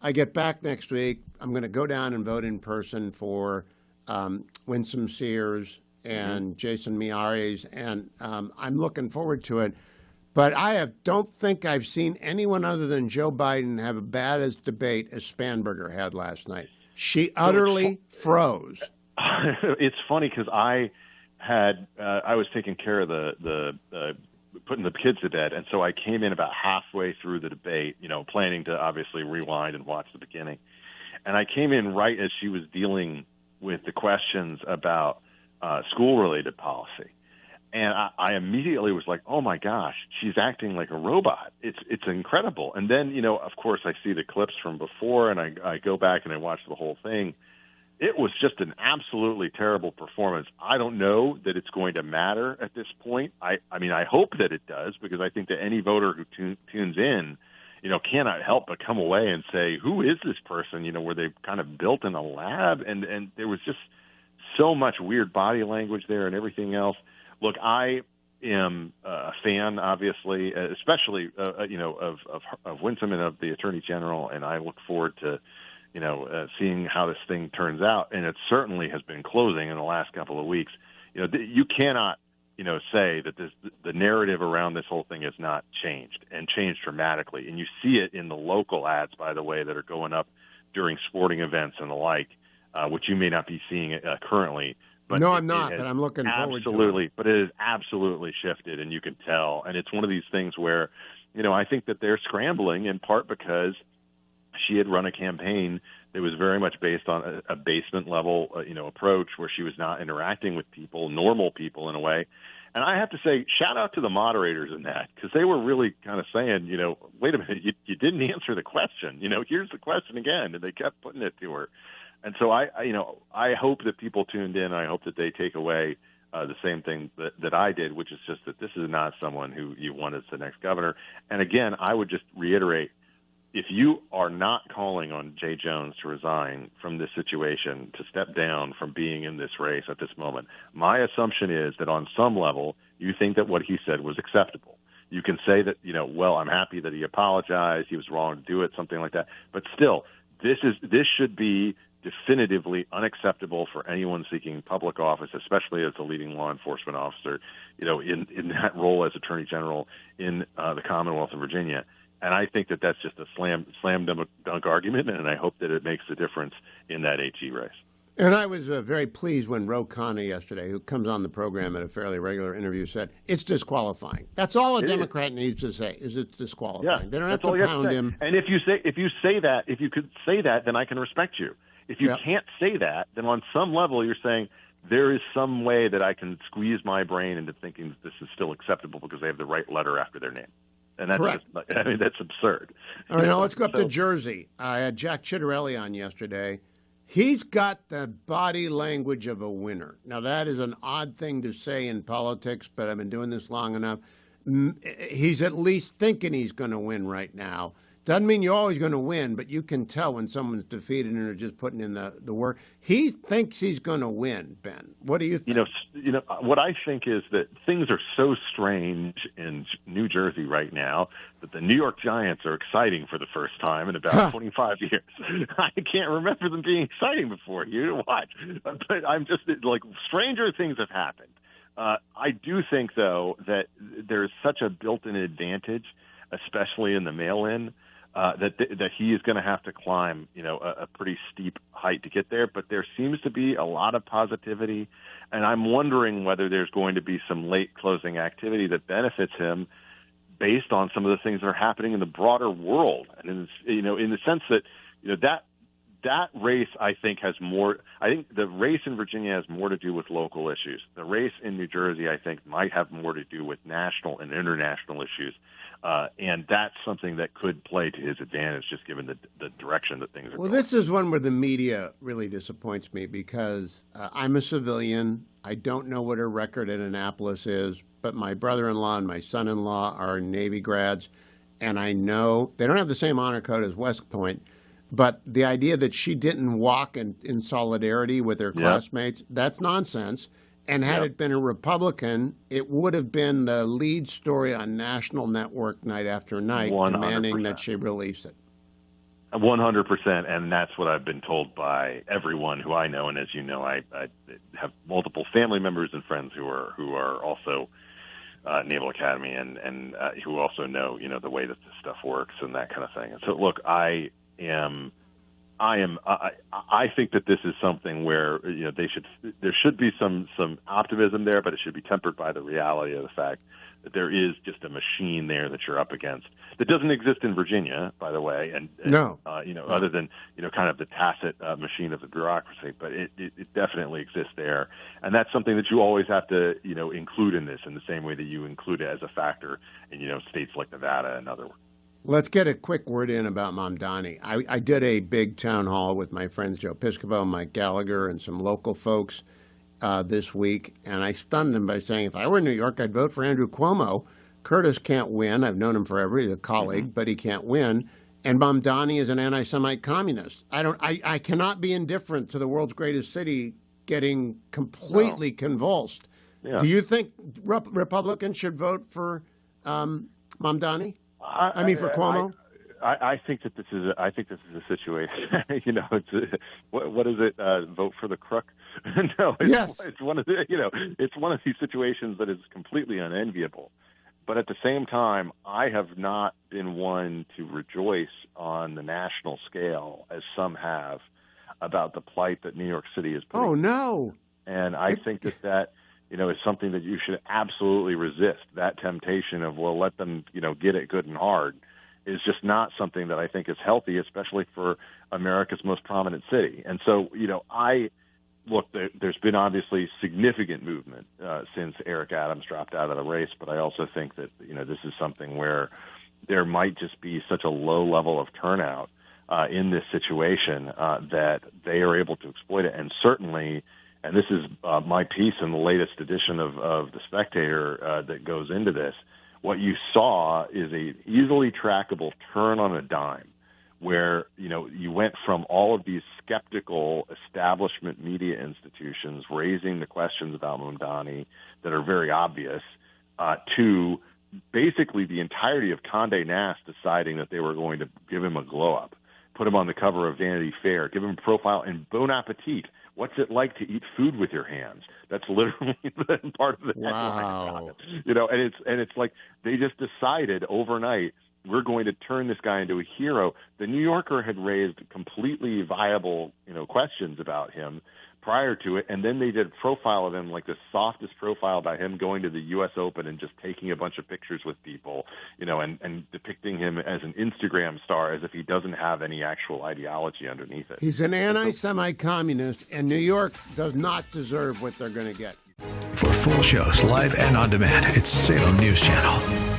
I get back next week. I'm going to go down and vote in person for Winsome Sears and Jason Miyares, and I'm looking forward to it. But I don't think I've seen anyone other than Joe Biden have a bad as debate as Spanberger had last night. She utterly froze. It's funny because I was taking care of the putting the kids to bed, and so I came in about halfway through the debate, planning to obviously rewind and watch the beginning. And I came in right as she was dealing with the questions about school-related policy. And I immediately was like, oh, my gosh, she's acting like a robot. It's incredible. And then, of course, I see the clips from before, and I go back and I watch the whole thing. It was just an absolutely terrible performance. I don't know that it's going to matter at this point. I mean, I hope that it does, because I think that any voter who tunes in, cannot help but come away and say, who is this person, where they've kind of built in a lab? And there was just so much weird body language there and everything else. Look, I am a fan, obviously, especially, of Winsome and of the Attorney General, and I look forward to, seeing how this thing turns out. And it certainly has been closing in the last couple of weeks. You cannot, say that the narrative around this whole thing has not changed and changed dramatically. And you see it in the local ads, by the way, that are going up during sporting events and the like, which you may not be seeing currently. But no, I'm not, but I'm looking forward to it. Absolutely, but it has absolutely shifted, and you can tell. And it's one of these things where, I think that they're scrambling in part because she had run a campaign that was very much based on a basement level, approach where she was not interacting with people, normal people in a way. And I have to say, shout out to the moderators in that, because they were really kind of saying, wait a minute, you didn't answer the question. Here's the question again, and they kept putting it to her. And so I hope that people tuned in. I hope that they take away the same thing that I did, which is just that this is not someone who you want as the next governor. And again, I would just reiterate, if you are not calling on Jay Jones to resign from this situation, to step down from being in this race at this moment, my assumption is that on some level you think that what he said was acceptable. You can say that, well, I'm happy that he apologized, he was wrong to do it, something like that. But still, this should be definitively unacceptable for anyone seeking public office, especially as a leading law enforcement officer, in that role as Attorney General in the Commonwealth of Virginia. And I think that that's just a slam dunk argument, and I hope that it makes a difference in that AG race. And I was very pleased when Ro Khanna yesterday, who comes on the program at a fairly regular interview, said it's disqualifying. That's all a Democrat needs to say, is it's disqualifying. Yeah, they don't have to pound him. And if you could say that, then I can respect you. If you can't say that, then on some level you're saying there is some way that I can squeeze my brain into thinking that this is still acceptable because they have the right letter after their name. And that's correct. That's absurd. All right, now let's go up to Jersey. I had Jack Chitterelli on yesterday. He's got the body language of a winner. Now, that is an odd thing to say in politics, but I've been doing this long enough. He's at least thinking he's going to win right now. Doesn't mean you're always going to win, but you can tell when someone's defeated and they're just putting in the work. He thinks he's going to win, Ben. What do you think? What I think is that things are so strange in New Jersey right now that the New York Giants are exciting for the first time in about 25 years. I can't remember them being exciting before. You watch. But I'm just like, stranger things have happened. I do think, though, that there's such a built-in advantage, especially in the mail-in, that he is going to have to climb, a pretty steep height to get there. But there seems to be a lot of positivity, and I'm wondering whether there's going to be some late closing activity that benefits him based on some of the things that are happening in the broader world. And in the sense that that race, I think, has more. I think the race in Virginia has more to do with local issues. The race in New Jersey, I think, might have more to do with national and international issues. And that's something that could play to his advantage, just given the direction that things are going. Well, this is one where the media really disappoints me because I'm a civilian. I don't know what her record in Annapolis is, but my brother-in-law and my son-in-law are Navy grads, and I know they don't have the same honor code as West Point, but the idea that she didn't walk in solidarity with her classmates, that's nonsense. And had it been a Republican, it would have been the lead story on national network night after night, 100%. demanding that she release it. 100%, and that's what I've been told by everyone who I know. And as you know, I have multiple family members and friends who are also Naval Academy and who also know the way that this stuff works and that kind of thing. And so, look, I think that this is something where there should be some optimism there, but it should be tempered by the reality of the fact that there is just a machine there that you're up against that doesn't exist in Virginia, by the way, and No. Other than kind of the tacit machine of the bureaucracy, but it definitely exists there, and that's something that you always have to include in this, in the same way that you include it as a factor in states like Nevada and other. Let's get a quick word in about Mamdani. I did a big town hall with my friends Joe Piscopo, Mike Gallagher, and some local folks this week, and I stunned them by saying, if I were in New York, I'd vote for Andrew Cuomo. Curtis can't win. I've known him forever. He's a colleague, but he can't win. And Mamdani is an anti-Semite communist. I cannot be indifferent to the world's greatest city getting completely convulsed. Yeah. Do you think Republicans should vote for Mamdani? I mean, for Cuomo? I think that this is a situation. What is it? Vote for the crook? No, it's one of it's one of these situations that is completely unenviable. But at the same time, I have not been one to rejoice on the national scale, as some have, about the plight that New York City is putting. Oh no! And I think that is something that you should absolutely resist. That temptation of, well, let them get it good and hard, is just not something that I think is healthy, especially for America's most prominent city. And so, look, there's been obviously significant movement since Eric Adams dropped out of the race, but I also think that this is something where there might just be such a low level of turnout in this situation that they are able to exploit it. And certainly, and this is my piece in the latest edition of The Spectator that goes into this, what you saw is a easily trackable turn on a dime, where you went from all of these skeptical establishment media institutions raising the questions about Mamdani that are very obvious, to basically the entirety of Condé Nast deciding that they were going to give him a glow up, put him on the cover of Vanity Fair, give him a profile in Bon Appetit. What's it like to eat food with your hands? That's literally part of the Wow. headline. And it's like they just decided overnight, we're going to turn this guy into a hero. The New Yorker had raised completely viable, questions about him prior to it, and then they did a profile of him, like the softest profile about him going to the U.S. Open and just taking a bunch of pictures with people, and depicting him as an Instagram star, as if he doesn't have any actual ideology underneath it. He's an anti-Semite communist, and New York does not deserve what they're going to get. For full shows, live and on demand, it's Salem News Channel.